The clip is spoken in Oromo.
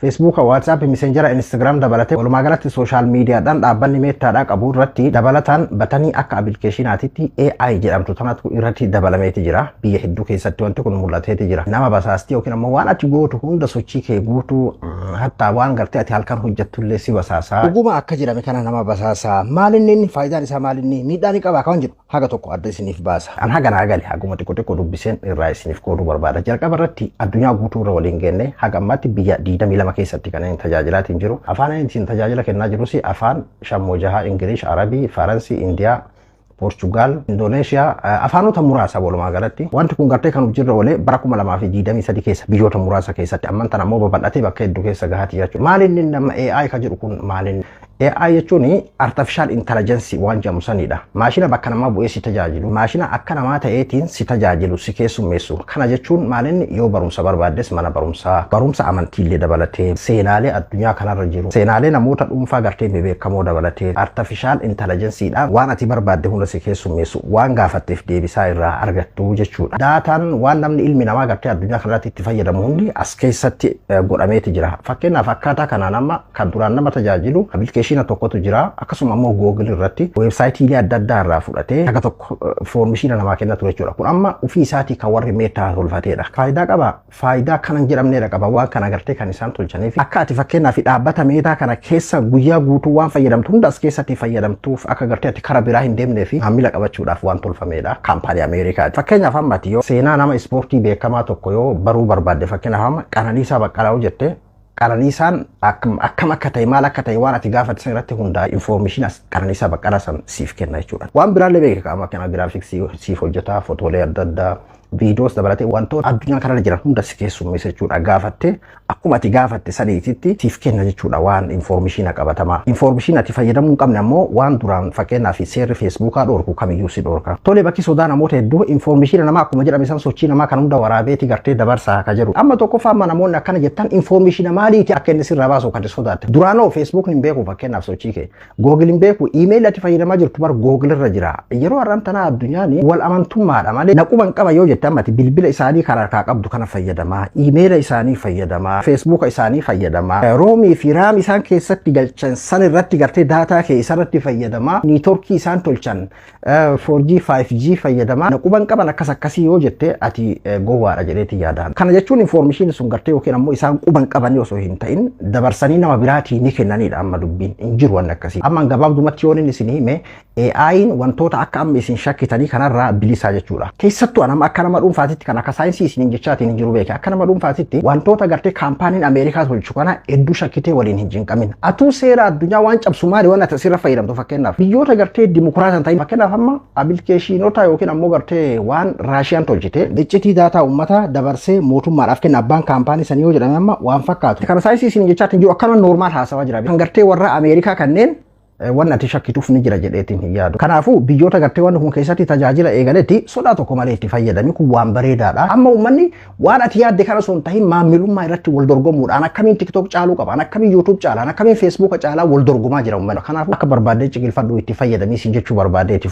Facebook, WhatsApp, Messenger, Instagram dabalatee walumaa galatti social mediaadhaan dhaabbanni meettaadhaa qabu irratti dabalataan batanii akka applicationaatitti AI jedhamtu tanatu irratti dabalameeti jira. Biyya hedduu keessatti wanti kun mul'ateeti jira. Nama basaastii yookiin ammoo waan ati gootu hunda sochii kee guutu hatta waan gartee ati halkan hojjettullee si basaasaa. Dhuguma akka jedhame kana nama basaasaa. Maalinni faayidaan isaa maalinni miidhaan qaba kan jedhu haga tokko adda isiniif baasa. An haga naa gali haguma xiqqoo dubbiseen irraa isiniif qooduu barbaada. Jalqaba irratti addunyaa guutuu irra waliin geenne haga ammatti biyya 22 keessatti kan tajaajilaatiin jiru. Afaan ittiin tajaajila kennaa jirus afaan shammoo jaha Ingilish, Arabii, Faransi, Indiyaa, Portugal, Indonesia, afaanota muraasa walumaa galatti. Wanti kun gartee kan hojirra oolee bara 2023 keessa biyyoota muraasa keessatti amman tana ammoo babal'atee bakka hedduu keessa gahaati jechuudha. Maalinni nama AI ka jedhu kun maalinni AI jechuun artificial intelligence waan jedhamu sanidha. Maashina bakka namaa bu'ee si tajaajilu, maashina akka namaa ta'eetiin si tajaajilu, si keessummeessu. Kana jechuun maalinni yoo barumsa barbaaddes mana barumsaa, barumsa amantiillee dabalatee, seenaalee addunyaa kanarra jiru, seenaalee namoota dhuunfaa gartee beekamoo dabalatee, artificial intelligenceedhaan waan ati barbaadde hunda si keessummeessu, waan gaafatteef deebisaa irraa argattu jechuudha. Daataan waan namni ilmi namaa gartee addunyaa kanarratti itti fayyadamu hundi as keessatti godhameeti jira. Fakkeenyaaf akkaataa kanaan amma kan duraan nama tajaajilu application tokkotu jira. Akkasuma ammoo Google irratti websaayitii adda addaa irraa fudhatee haga tokko foormishiina namaa kennatu jechuudha. Kun amma ofii isaatii kan warri meettaa tolfateedha. Faayidaa qaba. Faayidaa kanan jedhamneedha qaba. Waan kana gartee kan isaan tolchaniif akka ati fakkeenyaaf dhaabbata meetaa kana keessa guyyaa guutuu waan fayyadamtu hunda as keessatti fayyadamtuuf akka gartee ati karaa biraa hin deemnee fi maamila qabachuudhaaf waan tolfameedha. Kaampaanii Ameerikaati. Fakkeenyaaf amma ati yoo seenaa nama ispoortii beekamaa tokko yoo baruu barbaadde fakkeenyaaf amma Qananiisaa Baqqalaa jette Qananiisaan akkam akka ta'e maal akka ta'e waan ati gaafatte san irratti hundaa information Qananiisaa Baqqalaa san siif kenna jechuudha. Waan biraallee beekamaa kana giraafiksii siif hojjetaa footoolee adda addaa videos dabalatee wantoota addunyaa kanarra jiran hunda si keessummeessa jechuudha. Gaafatte akkuma ati gaafatte saniititti siif kenna jechuudha waan information qabatamaa. Information ati fayyadamuu hin qabne ammoo waan duraan fakkeenyaaf seerri Facebookaa dhorku kamiyyuu si dhorka. Tole bakki sodaa namoota hedduu information namaa akkuma jedhame san sochii namaa kan hunda waraabeeti gartee dabarsaa akka jiru. Amma tokkoffaa amma namoonni akkana jettan information maaliiti akka inni sirraa baasu kan sodaatte. Duraanoo Facebook hin beeku fakkeenyaaf sochii kee. Google hin beeku email ati fayyadamaa jirtu bar Google irra jira. Yeroo har'aan tanaa addunyaan wal amantummaadha malee naquma hin qaba yoo jette amma bilbila isaanii kan harkaa qabdu kana fayyadamaa, emaila isaanii fayyadamaa, Facebook isaanii fayyadamaa, roomii fi raam isaan keessatti galchan san irratti gartee daataa kee isarratti fayyadamaa, niitoorkii isaan tolchan 4G 5G fayyadamaa. Naquban qaban akkas akkasii yoo jette ati gowwaadha jedheeti yaadaan. Kana jechuun information sun gartee yookiin ammoo isaan quban qaban osoo hin ta'in dabarsanii nama biraatii ni kennanidha. Amma dubbiin hin jiru waan akkasii. Amma gabaabdumatti yoon inni isin hime AI'n wantoota akka amma isin shakkitanii kanarraa bilisaa jechuudha. Keessattuu anama akka nama dhuunfaatitti kan akka saayinsii isin jechaatiin hin jiru beeka. Akka nama dhuunfaatitti wantoota gartee kaampaaniin Ameerikaa tolchu kana hedduu shakkitee waliin hin jinqamin. Atuu seera addunyaa waan cabsu maali waan ati asirra fayyadamtu fakkeenyaaf biyyoota gartee dimokiraataan ta'in fakkeenyaaf amma applicationota yookiin ammoo gartee waan Raashiyaan tolchite iccitii daataa uummataa dabarsee mootummaadhaaf kenna abbaan kaampaanii sanii yoo jedhame amma waan fakkaatu. Kana saayinsii isin jechaatiin jiru akkana normaal haasawaa jira. Kan gartee warra Ameerikaa kanneen waan ati shakkituuf ni jira jedheetiin hin yaadu. Kanaafuu biyyoota gartee waan kun keessatti tajaajila eegaletti sodaa tokko malee itti fayyadami kun waan bareedaadha. Amma uummanni waan ati yaadde kana osoo hin tahin maamilummaa irratti wal dorgomuudhaan akkamiin TikTok caaluu qaban, akkamiin YouTube caalaan, akkamiin Facebook caalaa wal dorgomaa jira uummanni. Kanaafuu akka barbaadee ciqilfadhu itti fayyadamii si jechuu barbaadeeti.